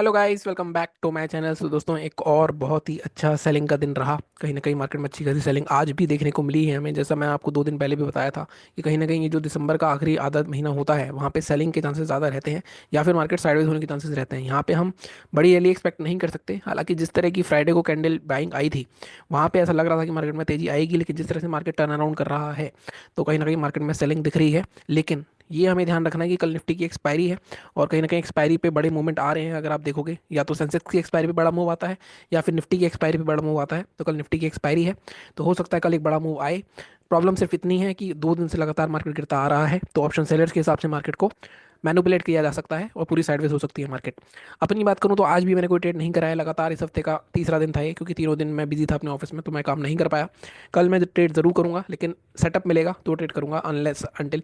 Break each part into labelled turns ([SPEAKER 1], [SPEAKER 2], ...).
[SPEAKER 1] Hello guys, welcome back to my channel. तो दोस्तों, एक और बहुत ही अच्छा सेलिंग का दिन रहा। कहीं ना कहीं मार्केट में अच्छी खासी सेलिंग आज भी देखने को मिली है हमें। जैसा मैं आपको 2 दिन पहले भी बताया था कि कहीं ना कहीं ये जो दिसंबर का आखिरी आधा महीना होता है वहाँ पे सेलिंग के चांसेस ज़्यादा रहते हैं, या फिर मार्केट साइडवेज होने के चांसेस रहते हैं। यहाँ पे हम बड़ी रैली एक्सपेक्ट नहीं कर सकते। हालांकि जिस तरह की फ्राइडे को कैंडल बाइंग आई थी, वहाँ पे ऐसा लग रहा था कि मार्केट में तेजी आएगी, लेकिन जिस तरह से मार्केट टर्न अराउंड कर रहा है तो कहीं ना कहीं मार्केट में सेलिंग दिख रही है। लेकिन ये हमें ध्यान रखना है कि कल निफ्टी की एक्सपायरी है, और कहीं ना कहीं एक्सपायरी पे बड़े मूवमेंट आ रहे हैं। अगर आप देखोगे, या तो सेंसेक्स की एक्सपायरी पे बड़ा मूव आता है, या फिर निफ्टी की एक्सपायरी पे बड़ा मूव आता है। तो कल निफ्टी की एक्सपायरी है, तो हो सकता है कल एक बड़ा मूव आए। प्रॉब्लम सिर्फ इतनी है कि 2 दिन से लगातार मार्केट गिरता आ रहा है, तो ऑप्शन सेलर्स के हिसाब से मार्केट को मैनिपुलेट किया जा सकता है और पूरी साइडवेज हो सकती है मार्केट। अपनी बात करूं तो आज भी मैंने कोई ट्रेड नहीं कराया। लगातार इस हफ्ते का तीसरा दिन था ये, क्योंकि तीनों दिन मैं बिजी था अपने ऑफिस में, तो मैं काम नहीं कर पाया। कल मैं ट्रेड जरूर करूंगा, लेकिन सेटअप मिलेगा तो ट्रेड करूंगा, अनलेस अनटिल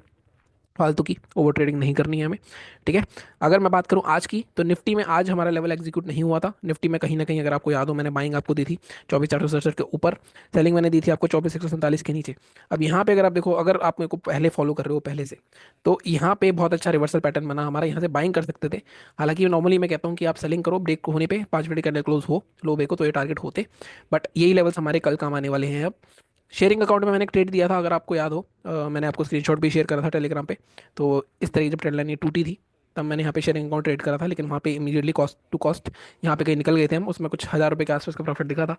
[SPEAKER 1] फालतू की ओवर ट्रेडिंग नहीं करनी है हमें। ठीक है। अगर मैं बात करूं आज की, तो निफ्टी में आज हमारा लेवल एग्जीक्यूट नहीं हुआ था। निफ्टी में कहीं ना कहीं, अगर आपको याद हो, मैंने बाइंग आपको दी थी 24,467 के ऊपर, सेलिंग मैंने दी थी आपको 24,147 के नीचे। अब यहाँ पे अगर आप देखो, अगर आप मेरे को पहले फॉलो कर रहे हो पहले से, तो यहाँ पे बहुत अच्छा रिवर्सल पैटर्न बना हमारा। यहाँ से बाइंग कर सकते थे। हालांकि नॉर्मली मैं कहता हूँ कि आप सेलिंग करो ब्रेक होने पे, 5 मिनट कैंडल क्लोज हो लो बे को, तो ये टारगेट होते। बट यही लेवल्स हमारे कल काम आने वाले हैं अब। शेयरिंग अकाउंट में मैंने एक ट्रेड दिया था, अगर आपको याद हो, मैंने आपको स्क्रीनशॉट भी शेयर करा था टेलीग्राम पे। तो इस तरीके जब ट्रेड लाइन ये टूटी थी, तब मैंने यहाँ पे शेयरिंग अकाउंट ट्रेड करा था, लेकिन वहाँ पे इमीडिएटली कॉस्ट टू कॉस्ट यहाँ पे कहीं निकल गए थे हम। उसमें कुछ 1,000 रुपये के आसपास का प्रॉफिट दिखा था।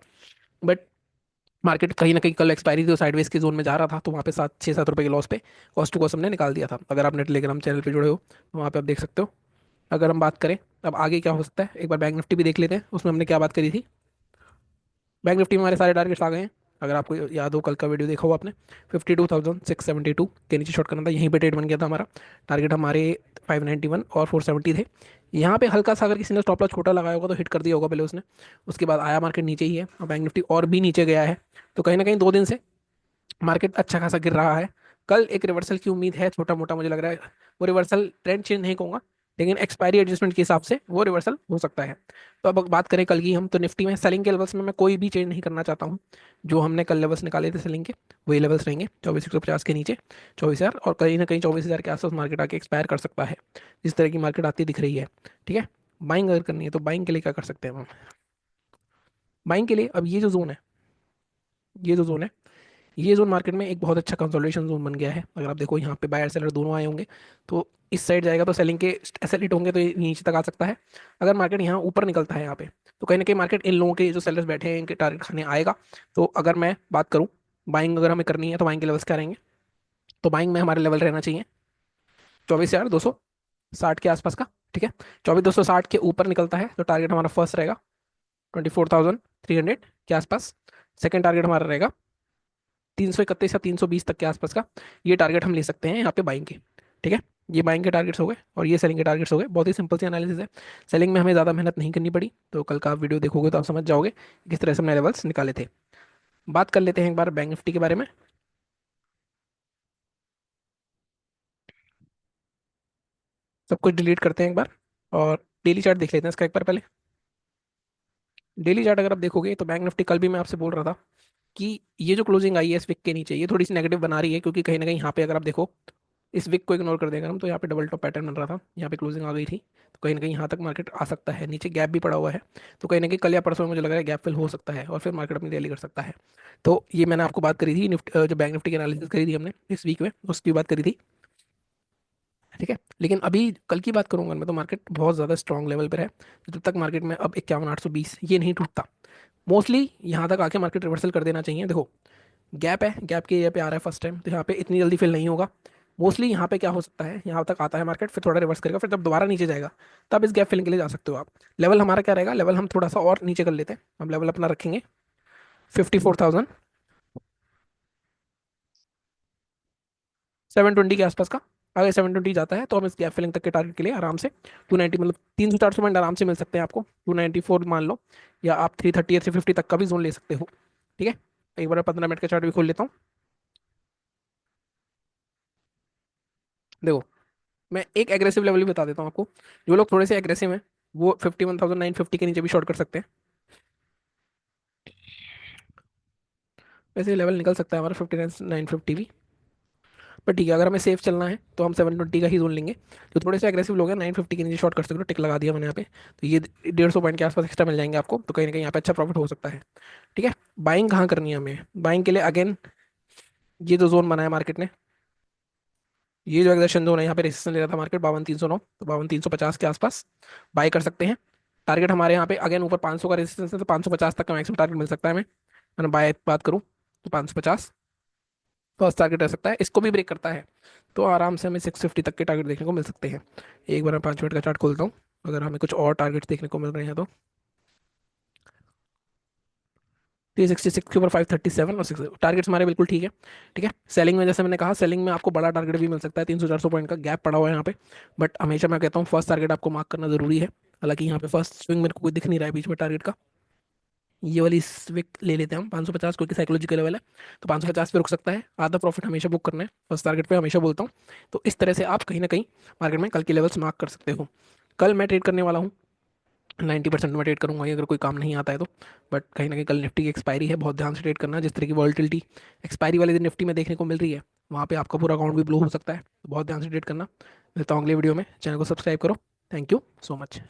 [SPEAKER 1] बट मार्केट कहीं ना कहीं कल एक्सपायरी थी, तो साइडवेज के जोन में जा रहा था, तो वहाँ पे 7-6-7 रुपये के लॉस पे कॉस्ट टू कॉस्ट हमने निकाल दिया था। अगर आपने टेलीग्राम चैनल पे जुड़े हो तो वहाँ पे आप देख सकते हो। अगर हम बात करें अब आगे क्या हो सकता है, एक बार बैंक निफ्टी भी देख लेते हैं, उसमें हमने क्या बात करी थी। बैंक निफ्टी में हमारे सारे टारगेट्स आ गए हैं। अगर आपको याद हो, कल का वीडियो देखा हो आपने, 52,672 के नीचे शॉर्ट करना था, यहीं पे ट्रेड बन गया था हमारा। टारगेट हमारे 591 और 470 थे। यहाँ पे हल्का सा अगर किसी ने स्टॉप लॉस छोटा लगाया होगा तो हिट कर दिया होगा पहले उसने। उसके बाद आया मार्केट नीचे ही है, और बैंक निफ्टी और भी नीचे गया है। तो कहीं ना कहीं 2 दिन से मार्केट अच्छा खासा गिर रहा है। कल एक रिवर्सल की उम्मीद है, छोटा मोटा मुझे लग रहा है। वो रिवर्सल ट्रेंड चेंज नहीं कहूंगा, लेकिन एक्सपायरी एडजस्टमेंट के हिसाब से वो रिवर्सल हो सकता है। तो अब बात करें कल की हम, तो निफ्टी में सेलिंग के लेवल्स में मैं कोई भी चेंज नहीं करना चाहता हूँ। जो हमने कल लेवल्स निकाले थे सेलिंग के, वही लेवल्स रहेंगे, 24,150 के नीचे 24,000, और कहीं ना कहीं 24,000 के आसपास मार्केट आके एक्सपायर कर सकता है। जिस तरह की मार्केट आती दिख रही है। ठीक है। बाइंग अगर करनी है तो बाइंग के लिए क्या कर सकते हैं हम। बाइंग के लिए अब ये जो जोन है, ये जो जोन है, ये जोन मार्केट में एक बहुत अच्छा कंसोलिडेशन जोन बन गया है। अगर आप देखो, यहाँ पे बायर सेलर दोनों आए होंगे, तो इस साइड जाएगा तो सेलिंग के ऐसे हिट होंगे, तो ये नीचे तक आ सकता है। अगर मार्केट यहाँ ऊपर निकलता है यहाँ पे, तो कहीं ना कहीं मार्केट इन लोगों के जो सेलर्स बैठे हैं इनके टारगेट खाने आएगा। तो अगर मैं बात करूँ, बाइंग अगर हमें करनी है तो बाइंग के लेवल्स क्या रहेंगे। तो बाइंग में हमारे लेवल रहना चाहिए 24,260 के आसपास का। ठीक है। 24,260 के ऊपर निकलता है तो टारगेट हमारा फर्स्ट रहेगा 24,300 के आसपास। सेकंड टारगेट हमारा रहेगा 331 या 320 तक के आसपास का। ये टारगेट हम ले सकते हैं यहाँ पे बाइंग के। ठीक है। ये बाइंग के टारगेट्स हो गए, और ये सेलिंग के टारगेट्स हो गए। बहुत ही सिंपल सी एनालिसिस है। सेलिंग में हमें ज़्यादा मेहनत नहीं करनी पड़ी, तो कल का आप वीडियो देखोगे तो आप समझ जाओगे कि किस तरह से हमने लेवल्स निकाले थे। बात कर लेते हैं एक बार बैंक निफ्टी के बारे में। सब कुछ डिलीट करते हैं एक बार, और डेली चार्ट देख लेते हैं इसका एक बार पहले। डेली चार्ट अगर आप देखोगे, तो बैंक निफ्टी कल भी मैं आपसे बोल रहा था कि ये जो क्लोजिंग आई है इस विक के नीचे, ये थोड़ी सी नेगेटिव बना रही है, क्योंकि कहीं ना कहीं यहाँ पे अगर आप देखो, इस विक को इग्नोर कर देंगे हम, तो यहाँ पे डबल टॉप पैटर्न बन रहा था, यहाँ पे क्लोजिंग आ गई थी। तो कहीं ना कहीं यहाँ तक मार्केट आ सकता है, नीचे गैप भी पड़ा हुआ है। तो कहीं ना कहीं कल या परसों में मुझे लग रहा है गैप फिल हो सकता है, और फिर मार्केट अपनी रैली कर सकता है। तो ये मैंने आपको बात करी थी निफ्टी, जो बैंक निफ्टी की एनालिसिस करी थी हमने इस वीक में, उसकी बात करी थी। ठीक है। लेकिन अभी कल की बात करूंगा मैं, तो मार्केट बहुत ज़्यादा स्ट्रॉन्ग लेवल पर है। तो जब तक मार्केट में अब 51,820 ये नहीं टूटता, मोस्टली यहाँ तक आके मार्केट रिवर्सल कर देना चाहिए। देखो, गैप है, गैप के ये पे आ रहा है फर्स्ट टाइम, तो यहाँ पे इतनी जल्दी फिल नहीं होगा। मोस्टली यहाँ पे क्या हो सकता है, यहाँ तक आता है मार्केट, फिर थोड़ा रिवर्स करेगा, फिर जब दोबारा नीचे जाएगा, तब इस गैप फिलिंग के लिए जा सकते हो आप। लेवल हमारा क्या रहेगा, लेवल हम थोड़ा सा और नीचे कर लेते हैं। हम लेवल अपना रखेंगे 54,720 के आसपास का। अगर 720 जाता है तो हम इस गैप फिलिंग तक के टारगेट के लिए आराम से 290, मतलब 300-400 पॉइंट आराम से मिल सकते हैं आपको। 294 मान लो, या आप 330 या 350 तक का भी जोन ले सकते हो। ठीक है। एक बार 15 मिनट का चार्ट भी खोल लेता हूँ। देखो, मैं एक एग्रेसिव लेवल भी बता देता हूँ आपको। जो लोग थोड़े से एग्रेसिव हैं, वो 51,950 के नीचे भी शॉर्ट कर सकते हैं। वैसे लेवल निकल सकता है हमारा 59,950 भी। पर ठीक है, अगर हमें सेफ चलना है तो हम 720 का ही जोन लेंगे। जो थोड़े से एग्रेसिव लोग हैं 950 के नीचे शॉर्ट कर सकते हो, टिक लगा दिया मैंने यहाँ पे। तो ये 150 पॉइंट के आसपास एक्स्ट्रा मिल जाएंगे आपको, तो कहीं ना कहीं यहाँ पे अच्छा प्रॉफिट हो सकता है। ठीक है। बाइंग कहाँ करनी है हमें? बाइंग के लिए अगेन ये जो जोन बनाया मार्केट ने, ये जो एग्रेशन जोन है, यहाँ पे रेजिस्टेंस ले रहा था मार्केट 52,309, तो 52,350 के आसपास बाई कर सकते हैं। टारगेट हमारे यहाँ पे अगेन ऊपर 500 का रेजिस्टेंस है, तो 550 तक का मैक्सिमम टारगेट मिल सकता है हमें। मैंने बाय बात करूँ तो 550 फर्स्ट टारगेट रह सकता है, इसको भी ब्रेक करता है तो आराम से हमें 650 तक के टारगेट देखने को मिल सकते हैं। एक बार मैं 5 मिनट का चार्ट खोलता हूँ, अगर हमें कुछ और टारगेट्स देखने को मिल रहे हैं तो। 366 के ऊपर 537 और 6 टारगेट्स हमारे बिल्कुल ठीक है। ठीक है। सेलिंग में जैसे मैंने कहा, सेलिंग में आपको बड़ा टारगेट भी मिल सकता है, 300-400 पॉइंट का गैप पड़ा हुआ है यहाँ पे। बट हमेशा मैं कहता हूँ फर्स्ट टारगेट आपको मार्क करना जरूरी है। हालांकि यहाँ पे फर्स्ट स्विंग मेरे को कोई दिख नहीं रहा है बीच में टारगेट का। ये वाली स्विक ले लेते हैं हम 550, क्योंकि साइकोलॉजिकल लेवल है। तो 550 पे रुक सकता है, आधा प्रॉफिट हमेशा बुक करना है फर्स्ट टारगेट पे, हमेशा बोलता हूँ। तो इस तरह से आप कहीं ना कहीं मार्केट में कल के लेवल्स मार्क कर सकते हो। कल मैं ट्रेड करने वाला हूँ, 90% में ट्रेड करूंगा ये, अगर कोई काम नहीं आता है तो। बट कहीं ना कहीं कल निफ्टी की एक्सपायरी है, बहुत ध्यान से ट्रेड करना। जिस तरह की वॉलिटिलिटी एक्सपायरी वाले दिन निफ्टी में देखने को मिल रही है, वहाँ पे आपका पूरा अकाउंट भी ब्लो हो सकता है, तो बहुत ध्यान से ट्रेड करना। मिलता हूँ अगले वीडियो में, चैनल को सब्सक्राइब करो। Thank you so much.